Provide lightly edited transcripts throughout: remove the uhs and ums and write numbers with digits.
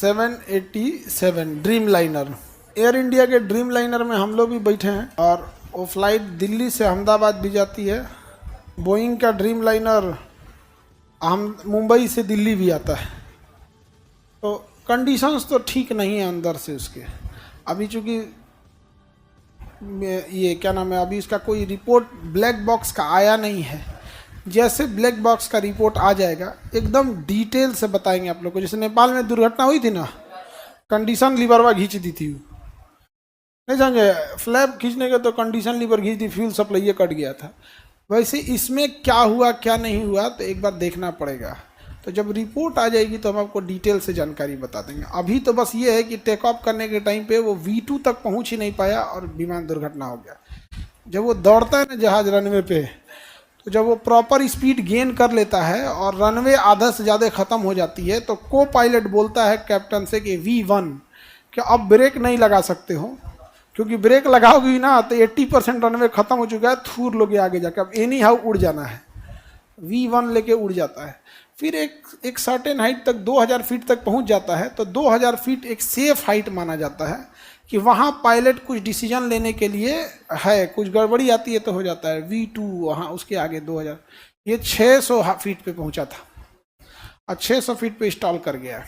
787 dream liner, air India के dream liner में हम लोग भी बैठे हैं और वो फ्लाइट दिल्ली से अहमदाबाद भी जाती है। बोइंग का ड्रीम लाइनर हम मुंबई से दिल्ली भी आता है। तो कंडीशंस तो ठीक नहीं है अंदर से उसके। अभी चूँकि ये क्या नाम है, अभी इसका कोई रिपोर्ट ब्लैक बॉक्स का आया नहीं है। जैसे ब्लैक बॉक्स का रिपोर्ट आ जाएगा एकदम डिटेल से बताएंगे आप लोग को। जैसे नेपाल में दुर्घटना हुई थी ना, कंडीशन लीवरवा खींच दी थी, नहीं समझे, फ्लैप खींचने के तो कंडीशन लीवर खींच दी, फ्यूल सप्लाई ये कट गया था। वैसे इसमें क्या हुआ क्या नहीं हुआ तो एक बार देखना पड़ेगा। तो जब रिपोर्ट आ जाएगी तो हम आपको डिटेल से जानकारी बता देंगे। अभी तो बस ये है कि टेक ऑफ करने के टाइम पे वो V2 तक पहुंच ही नहीं पाया और विमान दुर्घटना हो गया। जब वो दौड़ता है ना जहाज रनवे पे, तो जब वो प्रॉपर स्पीड गेन कर लेता है और रनवे आधा से ज़्यादा ख़त्म हो जाती है तो को पायलट बोलता है कैप्टन से कि V1 कि अब ब्रेक नहीं लगा सकते हो, क्योंकि ब्रेक लगाओगी ना तो 80% रनवे ख़त्म हो चुका है, थूर लोगे आगे जाकर, अब एनी हाउ उड़ जाना है। V1 लेके उड़ जाता है। फिर एक सर्टेन हाइट तक 2000 फीट तक पहुंच जाता है। तो 2000 फीट एक सेफ हाइट माना जाता है कि वहाँ पायलट कुछ डिसीजन लेने के लिए है, कुछ गड़बड़ी आती है तो हो जाता है। V2 वहाँ उसके आगे 2000, ये 600 फीट पे पहुँचा था और 600 फीट पे स्टॉल कर गया है।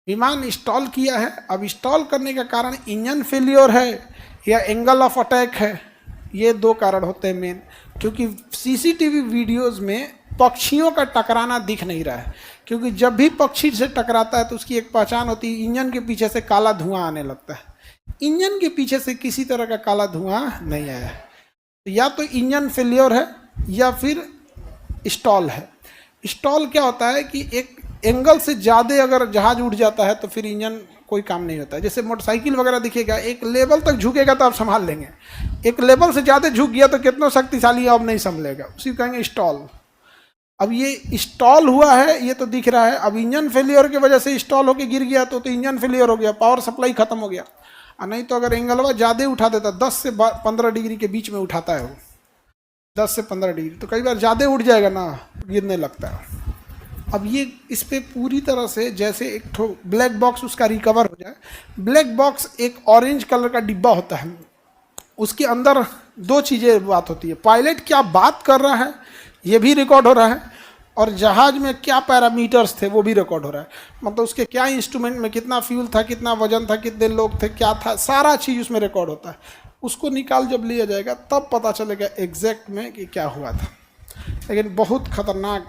विमान स्टॉल किया है। अब स्टॉल करने का कारण इंजन फेलियर है या एंगल ऑफ अटैक है, ये दो कारण होते हैं मेन। क्योंकि सीसीटीवी वीडियोस में पक्षियों का टकराना दिख नहीं रहा है, क्योंकि जब भी पक्षी से टकराता है तो उसकी एक पहचान होती है, इंजन के पीछे से काला धुआं आने लगता है। इंजन के पीछे से किसी तरह का काला धुआं नहीं आया है। या तो इंजन फेलियर है या फिर स्टॉल है। स्टॉल क्या होता है कि एक एंगल से ज़्यादा अगर जहाज उड़ जाता है तो फिर इंजन कोई काम नहीं होता है। जैसे मोटरसाइकिल वगैरह दिखेगा, एक लेवल तक झुकेगा तो आप संभाल लेंगे, एक लेवल से ज़्यादा झुक गया तो कितना शक्तिशाली अब नहीं संभलेगा, उसी को कहेंगे स्टॉल। अब ये स्टॉल हुआ है, ये तो दिख रहा है। अब इंजन फेलियर की वजह से स्टॉल होकर गिर गया तो इंजन फेलियर हो गया, पावर सप्लाई खत्म हो गया। और नहीं तो अगर एंगलवा ज़्यादा उठा देता, 10 से 15 डिग्री के बीच में उठाता है वो, 10 से 15 डिग्री, तो कई बार ज़्यादा उठ जाएगा ना, गिरने लगता है। अब ये इस पर पूरी तरह से जैसे एक ठो ब्लैक बॉक्स उसका रिकवर हो जाए। ब्लैक बॉक्स एक ऑरेंज कलर का डिब्बा होता है, उसके अंदर दो चीज़ें बात होती है। पायलट क्या बात कर रहा है ये भी रिकॉर्ड हो रहा है, और जहाज में क्या पैरामीटर्स थे वो भी रिकॉर्ड हो रहा है। मतलब उसके क्या इंस्ट्रूमेंट में कितना फ्यूल था, कितना वजन था, कितने लोग थे, क्या था, सारा चीज़ उसमें रिकॉर्ड होता है। उसको निकाल जब लिया जाएगा तब पता चलेगा एग्जैक्ट में कि क्या हुआ था। लेकिन बहुत खतरनाक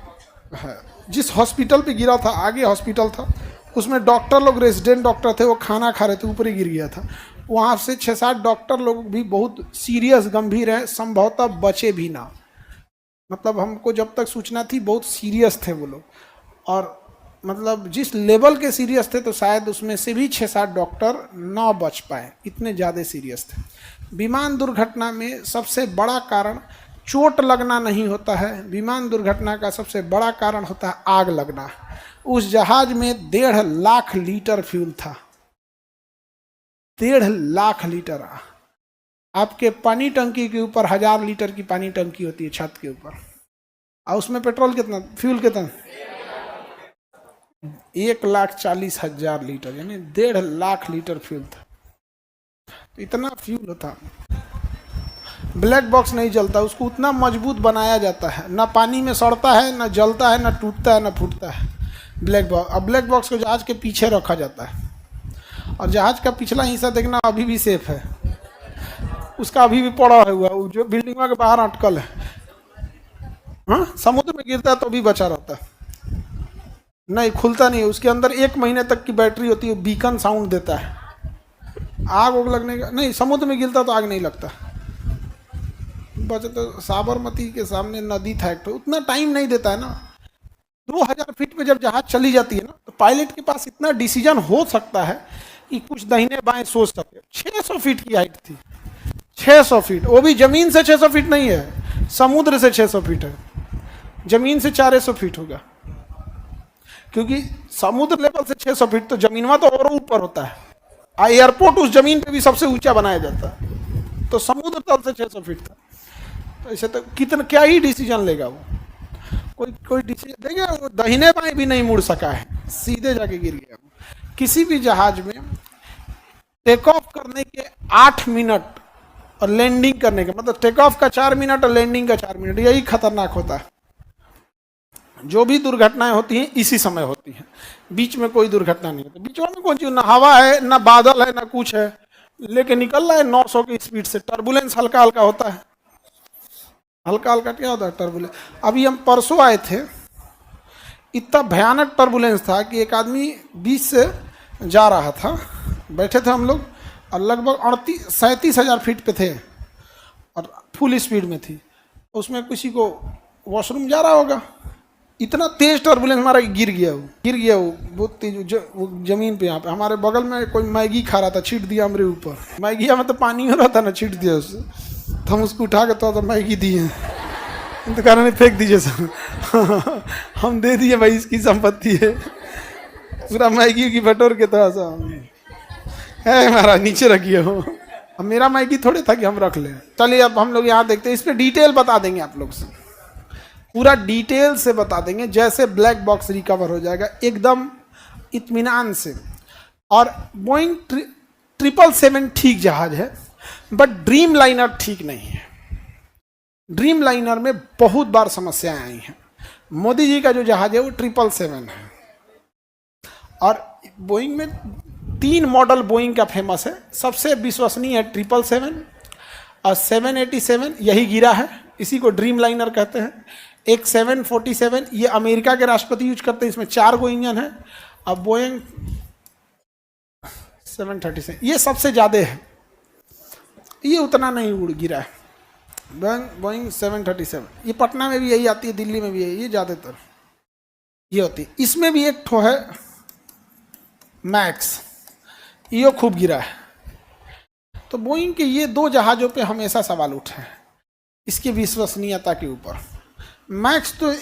है। जिस हॉस्पिटल पे गिरा था, आगे हॉस्पिटल था, उसमें डॉक्टर लोग, रेजिडेंट डॉक्टर थे, वो खाना खा रहे थे, ऊपर ही गिर गया था। वहाँ से 6-7 डॉक्टर लोग भी बहुत सीरियस गंभीर हैं, संभवतः बचे भी ना। मतलब हमको जब तक सूचना थी बहुत सीरियस थे वो लोग, और मतलब जिस लेवल के सीरियस थे तो शायद उसमें से भी 6-7 डॉक्टर ना बच पाए, इतने ज़्यादा सीरियस थे। विमान दुर्घटना में सबसे बड़ा कारण चोट लगना नहीं होता है, विमान दुर्घटना का सबसे बड़ा कारण होता है आग लगना। उस जहाज में 1.5 लाख लीटर फ्यूल था, 1.5 लाख लीटर। आपके पानी टंकी के ऊपर 1000 लीटर की पानी टंकी होती है छत के ऊपर, और उसमें पेट्रोल कितना, फ्यूल कितना, 1,40,000 लीटर, यानी 1.5 लाख लीटर फ्यूल था। तो इतना फ्यूल होता। ब्लैक बॉक्स नहीं जलता, उसको उतना मजबूत बनाया जाता है, ना पानी में सड़ता है, ना जलता है, ना टूटता है, ना फूटता है ब्लैक बॉक्स। अब ब्लैक बॉक्स को जहाज के पीछे रखा जाता है, और जहाज का पिछला हिस्सा देखना अभी भी सेफ है, उसका अभी भी पड़ा हुआ है, जो बिल्डिंग के बाहर अटकल है। हाँ, समुद्र में गिरता है तो भी बचा रहता है, नहीं खुलता नहीं है। उसके अंदर 1 महीने तक की बैटरी होती है, बीकन साउंड देता है। आग उग लगने का नहीं, समुद्र में गिरता तो आग नहीं लगता। बचे तो साबरमती के सामने नदी था एक, तो उतना टाइम नहीं देता है ना। 2000 फीट पे जब जहाज चली जाती है ना, तो पायलट के पास इतना डिसीजन हो सकता है कि कुछ दाहिने बाएं सोच सके। 600 फीट की हाइट थी, 600 फीट, वो भी जमीन से 600 फीट नहीं है, समुद्र से 600 फीट है, जमीन से 400 फीट होगा। क्योंकि समुद्र लेवल से 600 फीट तो जमीनवा तो और ऊपर होता है, एयरपोर्ट उस जमीन पे भी सबसे ऊंचा बनाया जाता है, तो समुद्र तल से 600 फीट था। तो ऐसे तो कितना क्या ही डिसीजन लेगा वो, कोई डिसीजन देगा? वो दाहिने बाएं भी नहीं मुड़ सका है, सीधे जाके गिर गया। किसी भी जहाज में टेक ऑफ करने के 8 मिनट और लैंडिंग करने के, मतलब टेक ऑफ का 4 मिनट और लैंडिंग का 4 मिनट, यही खतरनाक होता है। जो भी दुर्घटनाएं होती हैं इसी समय होती हैं, बीच में कोई दुर्घटना नहीं होती। बीच में कौन चीज, ना हवा है ना बादल है ना कुछ है, लेके निकल रहा है 900 की स्पीड से। टर्बुलेंस हल्का हल्का होता है, हल्का हल्का क्या होता है टर्बुलेंस। अभी हम परसों आए थे, इतना भयानक टर्बुलेंस था कि एक आदमी बीच से जा रहा था, बैठे थे हम लोग, और लगभग 37 हज़ार फीट पे थे और फुल स्पीड में थी। उसमें किसी को वॉशरूम जा रहा होगा, इतना तेज टर्बुलेंस मारा कि गिर गया वो बहुत तेज वो जमीन पे। यहाँ पे हमारे बगल में कोई मैगी खा रहा था, छीट दिया हमारे ऊपर। मैगी में तो पानी हो रहा था ना, छीट दिया उससे, तो हम उसको उठा के तो मैगी दिए, तो कह रहे फेंक दीजिए सर। हम दे दिए, भाई इसकी संपत्ति है, पूरा मैगी की बटोर के थोड़ा सा है हमारा, नीचे रखिए हो। अब मेरा मैगी थोड़े था कि हम रख लें। चलिए अब हम लोग यहाँ देखते हैं, इस पर डिटेल बता देंगे आप लोग से, पूरा डिटेल से बता देंगे, जैसे ब्लैक बॉक्स रिकवर हो जाएगा एकदम इत्मीनान से। और बोइंग 777 ठीक जहाज है, बट ड्रीम लाइनर ठीक नहीं है। ड्रीम लाइनर में बहुत बार समस्याएं आई हैं। मोदी जी का जो जहाज है वो 777 है, और बोइंग में 3 मॉडल बोइंग का फेमस है। सबसे विश्वसनीय है 777 और 787, यही गिरा है, इसी को ड्रीम लाइनर कहते हैं। एक 747, ये अमेरिका के राष्ट्रपति यूज करते हैं, इसमें 4 गो इंजन है। अब बोइंग 737 ये सबसे ज़्यादा है, ये उतना नहीं उड़ गिरा है। बोइंग 737 ये पटना में भी यही आती है, दिल्ली में भी यही, ये ज़्यादातर ये होती है। इसमें भी एक ठो है मैक्स, ये खूब गिरा है। तो बोइंग के ये 2 जहाज़ों पे हमेशा सवाल उठे हैं, इसकी विश्वसनीयता के ऊपर। मैक्स तो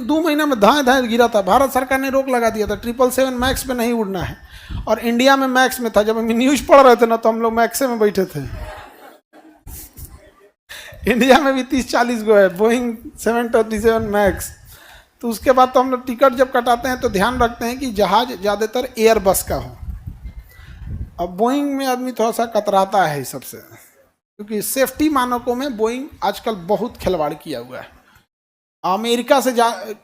2 महीना में धाए गिरा था, भारत सरकार ने रोक लगा दिया था, 777 मैक्स पे नहीं उड़ना है। और इंडिया में मैक्स में था, जब हम न्यूज़ पढ़ रहे थे ना, तो हम लोग मैक्से में बैठे थे। इंडिया में भी 30-40 गो है बोइंग 737 मैक्स। तो उसके बाद तो हम लोग टिकट जब कटाते हैं तो ध्यान रखते हैं कि जहाज ज़्यादातर एयर बस का हो। अब बोइंग में आदमी थोड़ा सा कतराता है इस सबसे, क्योंकि सेफ्टी मानकों में बोइंग आजकल बहुत खिलवाड़ किया हुआ है। अमेरिका से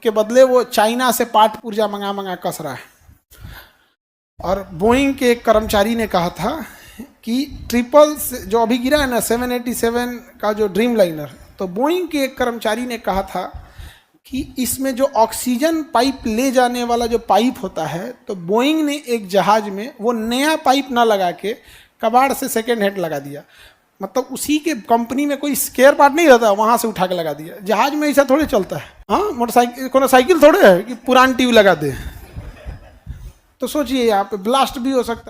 के बदले वो चाइना से पार्ट पुर्जा मंगा कस रहा है। और बोइंग के एक कर्मचारी ने कहा था कि जो अभी गिरा है ना 787 का जो ड्रीम लाइनर, तो बोइंग के एक कर्मचारी ने कहा था कि इसमें जो ऑक्सीजन पाइप ले जाने वाला जो पाइप होता है, तो बोइंग ने एक जहाज में वो नया पाइप ना लगा के कबाड़ से सेकेंड हैंड लगा दिया। मतलब उसी के कंपनी में कोई स्केयर पार्ट नहीं रहता, वहां से उठा के लगा दिया। जहाज में ऐसा थोड़े चलता है। हाँ, मोटरसाइकिल को साइकिल थोड़े है कि पुरान ट्यूब लगा दे। तो सोचिए यहाँ पे ब्लास्ट भी हो सकता